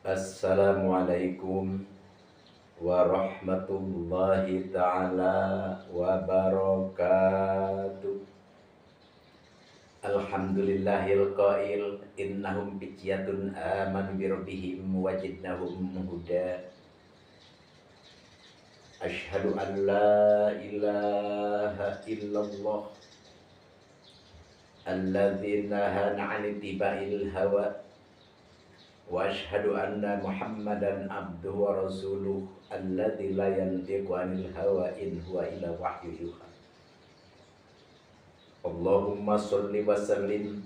Assalamualaikum warahmatullahi ta'ala wabarakatuh. Alhamdulillahil qail innahum fityatun amanu birabbihim wajidnahum huda. Asyhadu an la ilaha illallah alladzi nahana 'anil tiba'il hawa wa asyhadu anna Muhammadan abduhu wa rasuluh alladzi la yantiqu 'anil hawa in huwa illa wahyu yuha. Allahumma sholli wa sallim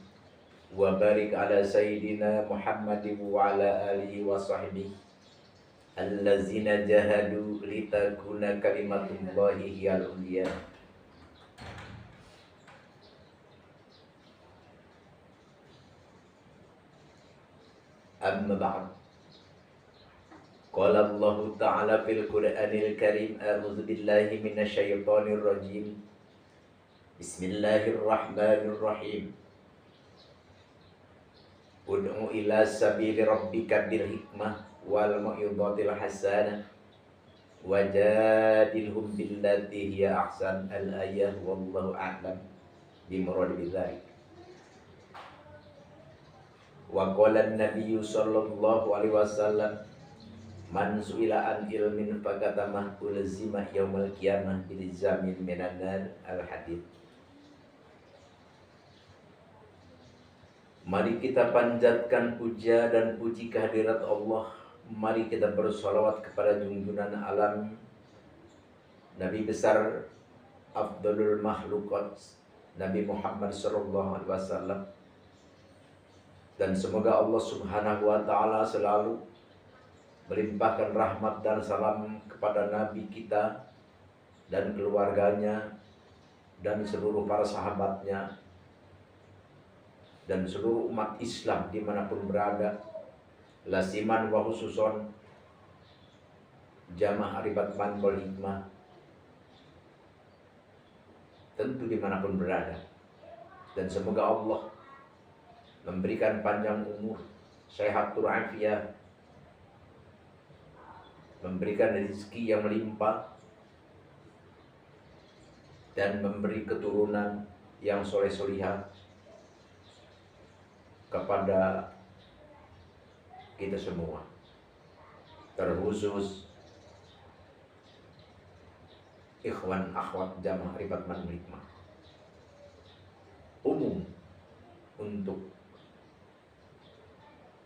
wa barik ala sayyidina Muhammadin wa ala alihi wa sahbihi allazina jahadu litakuna kalimatullahi hiyal ulya. Amma ba'd. Qala Allah Ta'ala fil Qur'anil Karim, a'udzu billahi minasy syaithanir rajim. Bismillahirrahmanirrahim. Ud'u ila sabili rabbika bil hikmah wal mau'izatil hasanah wajadilhum billati hiya ahsan. Al-ayah wallahu a'lam bimurad bidzalik. Wa qala an-nabiy sallallahu alaihi wasallam man su'ila an ilmin fakatamah ulzima yaumal qiyamah bil zamin minan nar. Al-hadits. Mari kita panjatkan puja dan puji kehadirat Allah. Mari kita bersolawat kepada junjungan alam Nabi besar Afdalul Makhlukat Nabi Muhammad sallallahu alaihi wasallam. Dan semoga Allah subhanahu wa ta'ala selalu melimpahkan rahmat dan salam kepada Nabi kita dan keluarganya dan seluruh para sahabatnya dan seluruh umat Islam dimanapun berada, lasiman wa khususon jamaah Aribat Manbol Hikmah, tentu dimanapun berada. Dan semoga Allah memberikan panjang umur, sehatul afiat, memberikan rezeki yang melimpah, dan memberi keturunan yang soleh-solihah kepada kita semua, terkhusus ikhwan akhwat jamaah Aribat Manbol Hikmah, umum untuk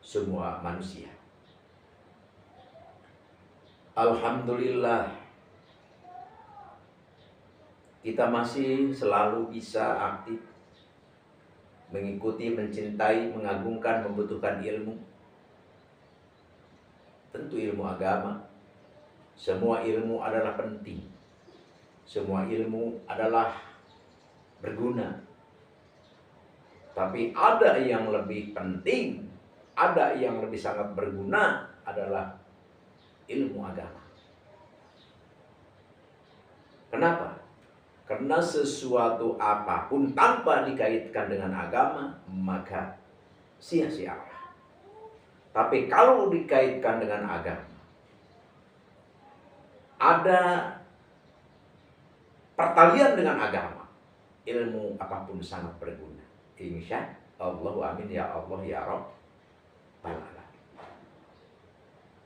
semua manusia. Alhamdulillah, kita masih selalu bisa aktif mengikuti, mencintai, mengagungkan, membutuhkan ilmu. Tentu ilmu agama. Semua ilmu adalah penting. Semua ilmu adalah berguna. Tapi ada yang lebih penting, ada yang lebih sangat berguna, adalah ilmu agama. Kenapa? Karena sesuatu apapun tanpa dikaitkan dengan agama, maka sia-sialah. Tapi kalau dikaitkan dengan agama, ada pertalian dengan agama, ilmu apapun sangat berguna. Insya Allah, amin ya Allah ya Rabbal alamin.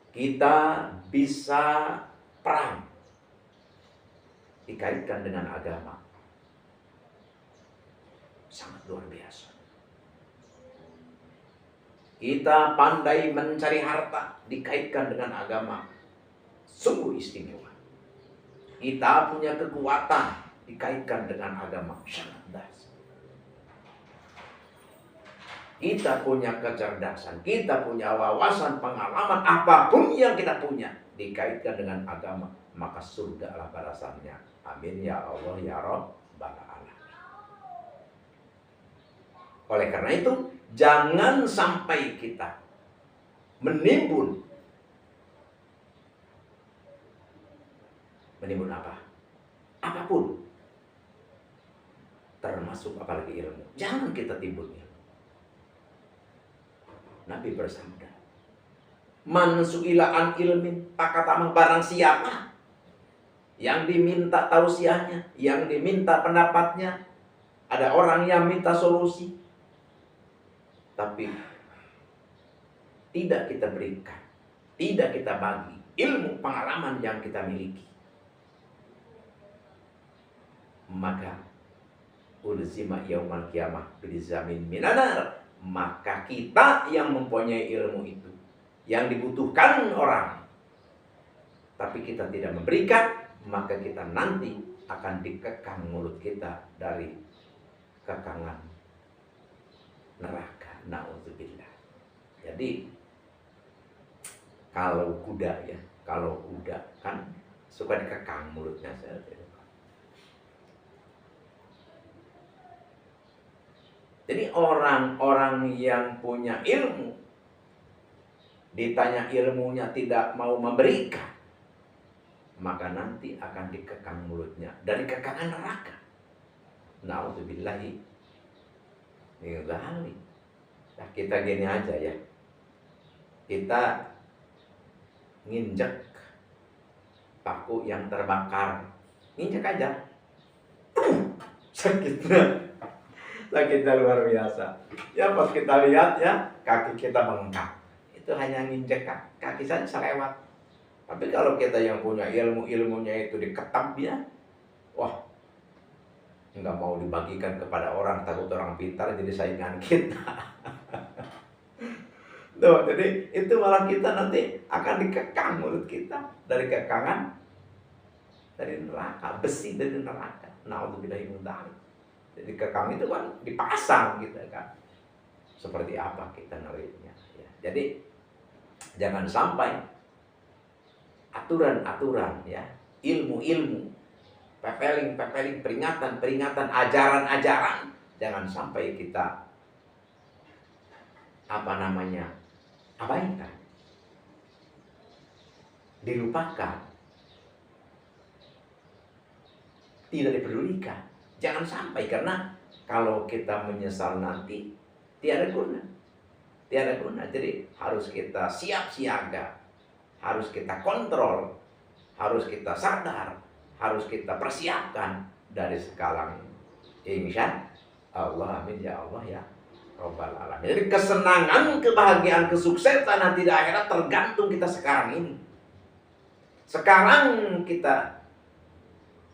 Kita bisa perang dikaitkan dengan agama, sangat luar biasa. Kita pandai mencari harta dikaitkan dengan agama, sungguh istimewa. Kita punya kekuatan dikaitkan dengan agama, sangat dahsyat. Kita punya kecerdasan, kita punya wawasan, pengalaman, apapun yang kita punya dikaitkan dengan agama, maka surga lah balasannya. Amin ya Allah ya Rabbal alamin. Oleh karena itu, jangan sampai kita menimbun apa? Apapun, termasuk apalagi ilmu. Jangan kita timbun ilmu. Nabi bersabda, Man su'ila an ilmin pakatama, barang siapa yang diminta tausiahnya, yang diminta pendapatnya, ada orang yang minta solusi, tapi tidak kita berikan, tidak kita bagi ilmu pengalaman yang kita miliki, maka ulzima yaumal qiyamah bilizamin minanar, maka kita yang mempunyai ilmu itu, yang dibutuhkan orang, tapi kita tidak memberikan, maka kita nanti akan dikekang mulut kita dari kekangan neraka. Na'udzubillah. Jadi kalau kuda ya, kalau kuda kan suka dikekang mulutnya. Jadi orang-orang yang punya ilmu, ditanya ilmunya tidak mau memberikan, maka nanti akan dikekang mulutnya dari kekangan neraka. Na'udzubillahi min dzalik. Nah, kita gini aja ya. Kita nginjek paku yang terbakar, nginjek aja, sakitnya luar biasa. Ya pas kita lihat ya, kaki kita bengkak, itu hanya nginjek kaki saja selewat. Tapi kalau kita yang punya ilmunya itu diketam ya, wah, nggak mau dibagikan kepada orang, takut orang pintar jadi saingan kita. Tuh, jadi itu malah kita nanti akan dikekang mulut kita dari kekangan dari neraka, besi dari neraka. Na'udzubillahi min dzalik. Jadi kekang itu kan dipasang gitu kan. Seperti apa kita ngerinya ya. Jadi jangan sampai aturan-aturan ya, ilmu-ilmu, pepeling, peringatan, ajaran-ajaran, jangan sampai kita abaikan, dilupakan, tidak dipedulikan. Jangan sampai, karena kalau kita menyesal nanti tiada guna. Jadi harus kita siap siaga, harus kita kontrol, harus kita sadar, harus kita persiapkan dari sekarang. Insya Allah, amin ya Allah ya Rabbal alamin. Jadi kesenangan, kebahagiaan, kesuksesan nanti di akhirat tergantung kita sekarang ini. Sekarang kita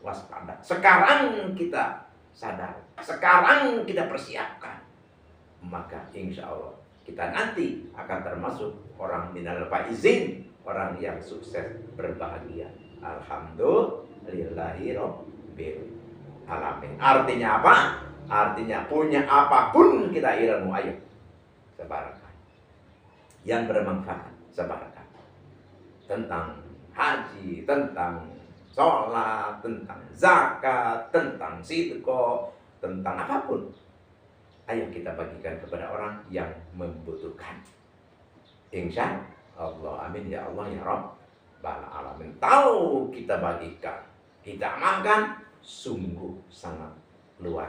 waspada, sekarang kita sadar, sekarang kita persiapkan, maka insya Allah kita nanti akan termasuk orang minal faizin, orang yang sukses berbahagia. Alhamdulillahi rabbil alamin. Artinya apa? Artinya punya apapun kita ilmu, ayo sebarkan yang bermanfaat, sebarkan tentang haji, tentang sholat, tentang zakat, tentang sedekah, tentang apapun. Ayo kita bagikan kepada orang yang membutuhkan. Insya Allah, amin ya Allah ya Rabbal alamin. Tahu kita bagikan, kita amalkan, sungguh sangat luar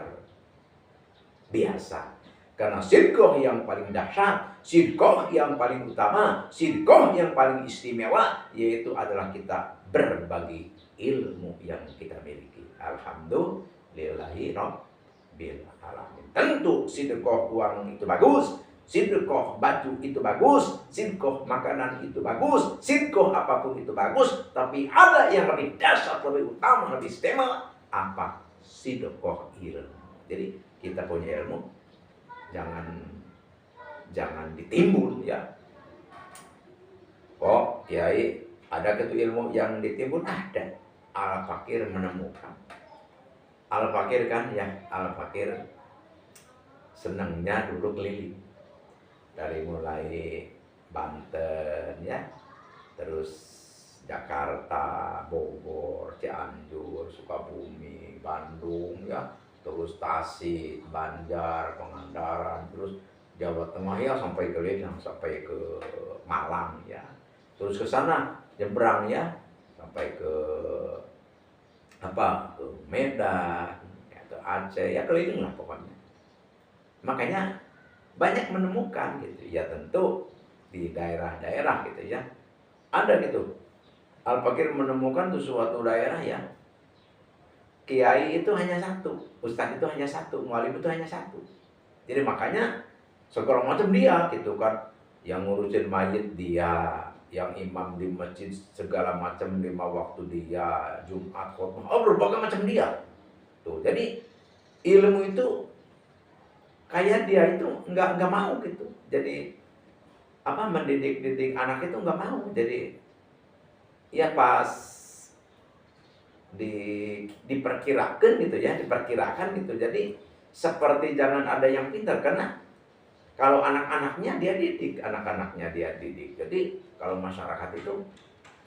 biasa. Karena sedekah yang paling dahsyat, sedekah yang paling utama, sedekah yang paling istimewa, yaitu adalah kita berbagi ilmu yang kita miliki. Alhamdulillahi rabbil alamin. Tentu sedekah uang itu bagus, sedekah baju itu bagus, sedekah makanan itu bagus, sedekah apapun itu bagus, tapi ada yang lebih dahsyat, lebih utama, lebih istimewa. Apa? Sedekah ilmu. Jadi kita punya ilmu, jangan ditimbun ya. Kok kiai ada ketu ilmu yang ditimbun? Ada. Al-Fakir menemukan. Al-Fakir kan ya, Al-Fakir senangnya dulu keliling dari mulai Banten ya, terus Jakarta, Bogor, Cianjur, Sukabumi, Bandung ya, terus Tasik, Banjar, Pangandaran, terus Jawa Tengah ya, sampai ke Liang, sampai ke Malang ya, terus ke sana nyebrang ya, sampai ke ke Medan, ya, ke Aceh ya, keliling lah pokoknya. Makanya banyak menemukan gitu ya. Tentu di daerah-daerah gitu ya. Ada gitu. Al-Fakir menemukan tuh suatu daerah ya, kiai itu hanya satu, ustadz itu hanya satu, mualim itu hanya satu. Jadi makanya segala macam dia gitu kan, yang ngurusin mayit dia, yang imam di masjid segala macam 5 waktu dia, Jumat khotbah, berbagai macam dia. Tuh, jadi ilmu itu kayak dia itu nggak mau gitu. Jadi apa mendidik anak itu nggak mau. Jadi ya pas diperkirakan gitu ya, diperkirakan gitu. Jadi seperti jangan ada yang pintar, karena kalau anak-anaknya dia didik, anak-anaknya dia didik. Jadi kalau masyarakat itu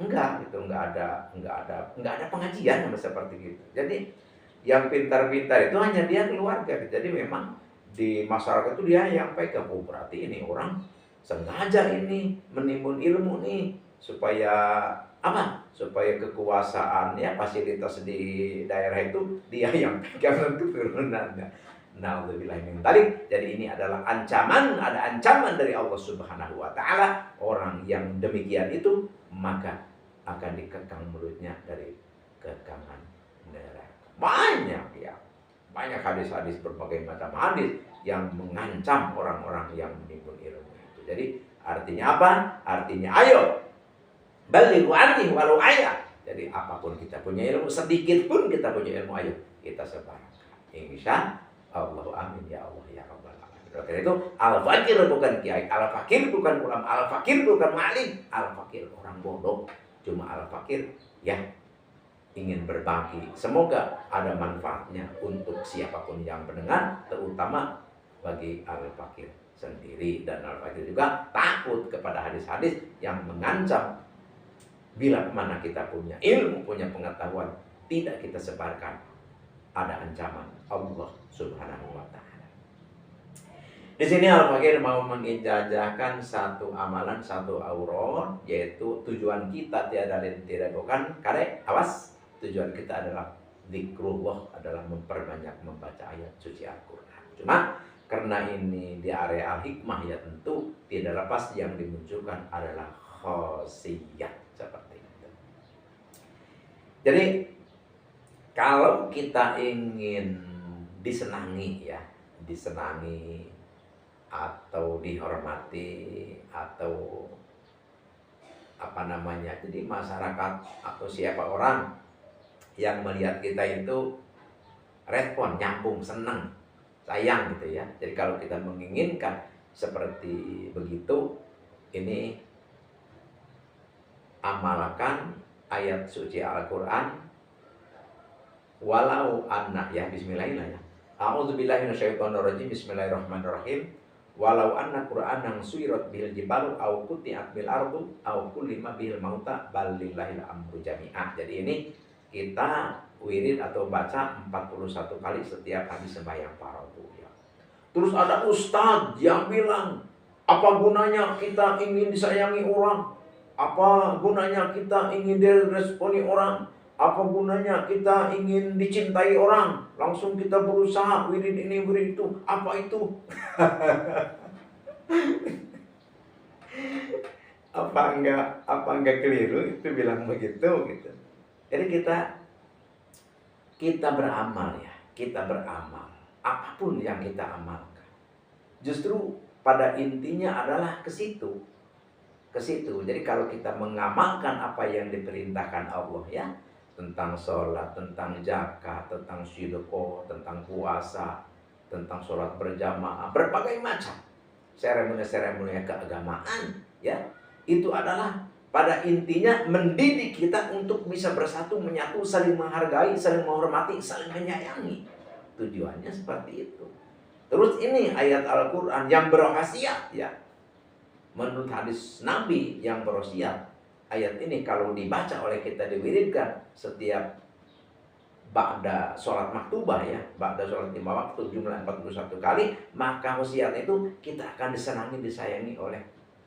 enggak gitu, enggak ada pengajian seperti gitu. Jadi yang pintar-pintar itu hanya dia keluarga. Jadi memang di masyarakat itu dia yang pegang. Oh, berarti ini orang sengaja ini menimbun ilmu nih supaya apa? Supaya kekuasaan ya fasilitas di daerah itu dia yang pegang untuk turunannya. Nauzubillah min dzalik. Jadi ini adalah ancaman, ada ancaman dari Allah Subhanahu wa taala. Orang yang demikian itu maka akan dikekang mulutnya dari kekangan neraka. Banyak ya. Banyak hadis-hadis, berbagai macam hadis yang mengancam orang-orang yang menimbun ilmu itu. Jadi artinya apa? Artinya ayo balighu anni walau ayat. Jadi apapun kita punya ilmu, sedikit pun kita punya ilmu, ayo kita sebarkan. Insya Allah, amin ya Allah ya Rabbal alamin. Karena itu al-fakir bukan kiai, al-fakir bukan ulama, al-fakir bukan malim, al-fakir orang bodoh. Cuma al-fakir ya ingin berbagi. Semoga ada manfaatnya untuk siapapun yang mendengar, terutama bagi al-fakir sendiri. Dan al-fakir juga takut kepada hadis-hadis yang mengancam. Bila mana kita punya ilmu, punya pengetahuan, tidak kita sebarkan, ada ancaman Allah Subhanahu wa taala. Di sini Al-Fakir mau mengijazahkan satu amalan, satu auron, yaitu tujuan kita tiada lain tidak bukan karek, awas, tujuan kita adalah zikrullah, adalah memperbanyak membaca ayat suci Al-Qur'an. Cuma karena ini di area al-hikmah ya tentu tidak lepas yang dimunculkan adalah khosiyah seperti itu. Jadi kalau kita ingin disenangi ya, disenangi atau dihormati atau apa namanya, jadi masyarakat atau siapa orang yang melihat kita itu respon, nyambung, senang, sayang gitu ya. Jadi kalau kita menginginkan seperti begitu, ini amalkan ayat suci Al-Quran. Walau anna ya, bismillahirrahmanirrahim. A'udzubillahi minasyaitonirrajim. Bismillahirrahmanirrahim. Walau anna Qur'anan suyirat bihil jibalu au quti'at bil ardu au kullima bihil mauta bal lillahil amru jami'ah. Jadi ini kita wirid atau baca 41 kali setiap habis sembahyang fardhu ya. Terus ada ustadz yang bilang, apa gunanya kita ingin disayangi orang? Apa gunanya kita ingin diresponi orang? Apa gunanya kita ingin dicintai orang? Langsung kita berusaha wirid ini, wirid itu. Apa itu? Apa enggak keliru itu bilang begitu gitu. Jadi kita beramal ya, kita beramal. Apapun yang kita amalkan, justru pada intinya adalah ke situ. Ke situ. Jadi kalau kita mengamalkan apa yang diperintahkan Allah ya, tentang sholat, tentang zakat, tentang sedekah, tentang puasa, tentang sholat berjamaah, berbagai macam seremoni-seremoni keagamaan ya, itu adalah pada intinya mendidik kita untuk bisa bersatu, menyatu, saling menghargai, saling menghormati, saling menyayangi. Tujuannya seperti itu. Terus ini ayat Al-Quran yang berkhasiat ya, menurut hadis Nabi yang berkhasiat. Ayat ini kalau dibaca oleh kita, diwiridkan setiap ba'da sholat maktubah ya, ba'da sholat 5 waktu jumlah 41 kali, maka wasiat itu kita akan disenangi, disayangi oleh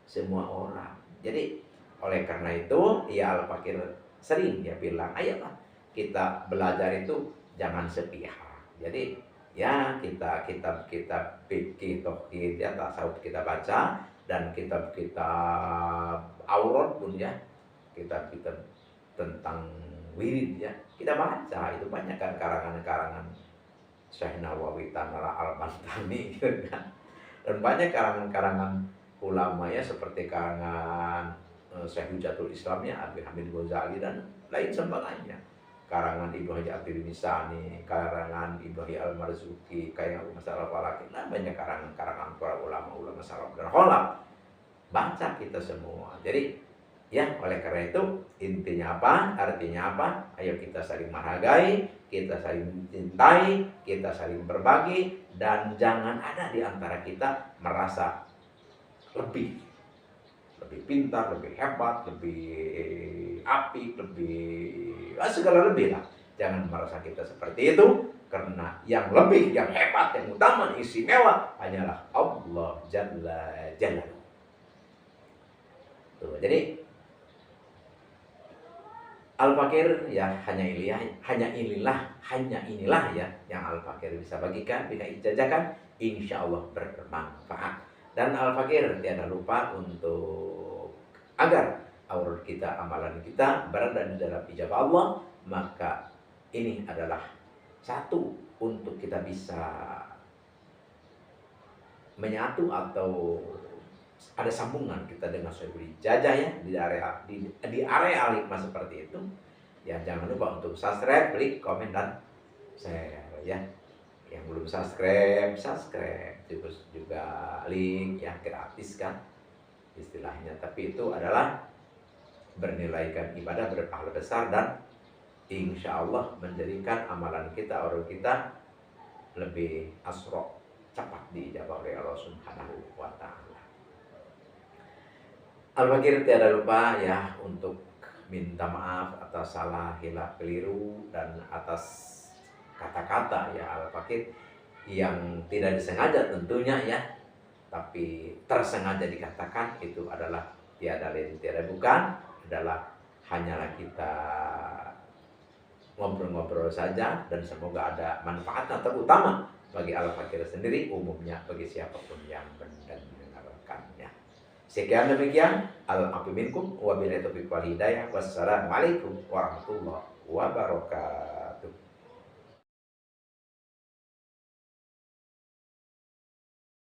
semua orang. Jadi oleh karena itu ya Al-Fakir sering dia bilang, ayolah kita belajar itu jangan sepihak. Jadi ya kitab-kitab fikih, tauhid, ya tasawuf kita baca, dan kitab-kitab aurat pun ya, kitab-kitab tentang wirid ya kita baca. Itu banyak kan karangan-karangan Syekh Nawawi Tanara Al-Bantani gitu kan. Dan banyak karangan-karangan ulama ya, seperti karangan Syekh Hujatul Islam ya Abi Hamid Ghazali dan lain sebagainya. Karangan Ibnu Haji At-Tirmidzi, karangan Ibnu Haji Al-Marzuki, kayak masalah falak. Nah, banyak karangan-karangan para ulama-ulama salaf dan khalaf. Baca kita semua. Jadi ya, oleh karena itu intinya apa? Artinya apa? Ayo kita saling menghargai, kita saling mencintai, kita saling berbagi, dan jangan ada di antara kita merasa lebih pintar, lebih hebat, lebih apik, segala lebih lah. Jangan merasa kita seperti itu, karena yang lebih, yang hebat, yang utama, yang istimewa hanyalah Allah Jalla Jalaluhu. Tuh, jadi Al-Fakir ya hanya inilah ya yang Al-Fakir bisa bagikan, bisa ijazakan, insya Allah bermanfaat. Dan Al-Fakir tiada lupa untuk agar aurat kita, amalan kita berada di dalam ijabah Allah, maka ini adalah satu untuk kita bisa menyatu atau ada sambungan kita dengan Syekhul Ijazah ya di area alikma seperti itu. Ya, jangan lupa untuk subscribe, klik, komen, dan share ya. Yang belum subscribe, terus juga link ya, gratis kan istilahnya, tapi itu adalah bernilaikan ibadah, berpahala besar, dan insya Allah menjadikan amalan kita, orang kita lebih asro, cepat diijabah oleh Allah Subhanahu wa Ta'ala. Al-Fakir tiada lupa ya untuk minta maaf atas salah, hilaf, keliru, dan atas kata-kata ya Al-Fakir yang tidak disengaja tentunya ya, tapi tersengaja dikatakan. Itu adalah tiada lain tiada bukan, adalah hanyalah kita ngobrol-ngobrol saja, dan semoga ada manfaatnya terutama bagi Al-Fakir sendiri, umumnya bagi siapapun yang mendengarkannya. Sekian demikian, al-afu minkum, wabillahi taufiq wal hidayah. Wassalamualaikum warahmatullahi wabarakatuh.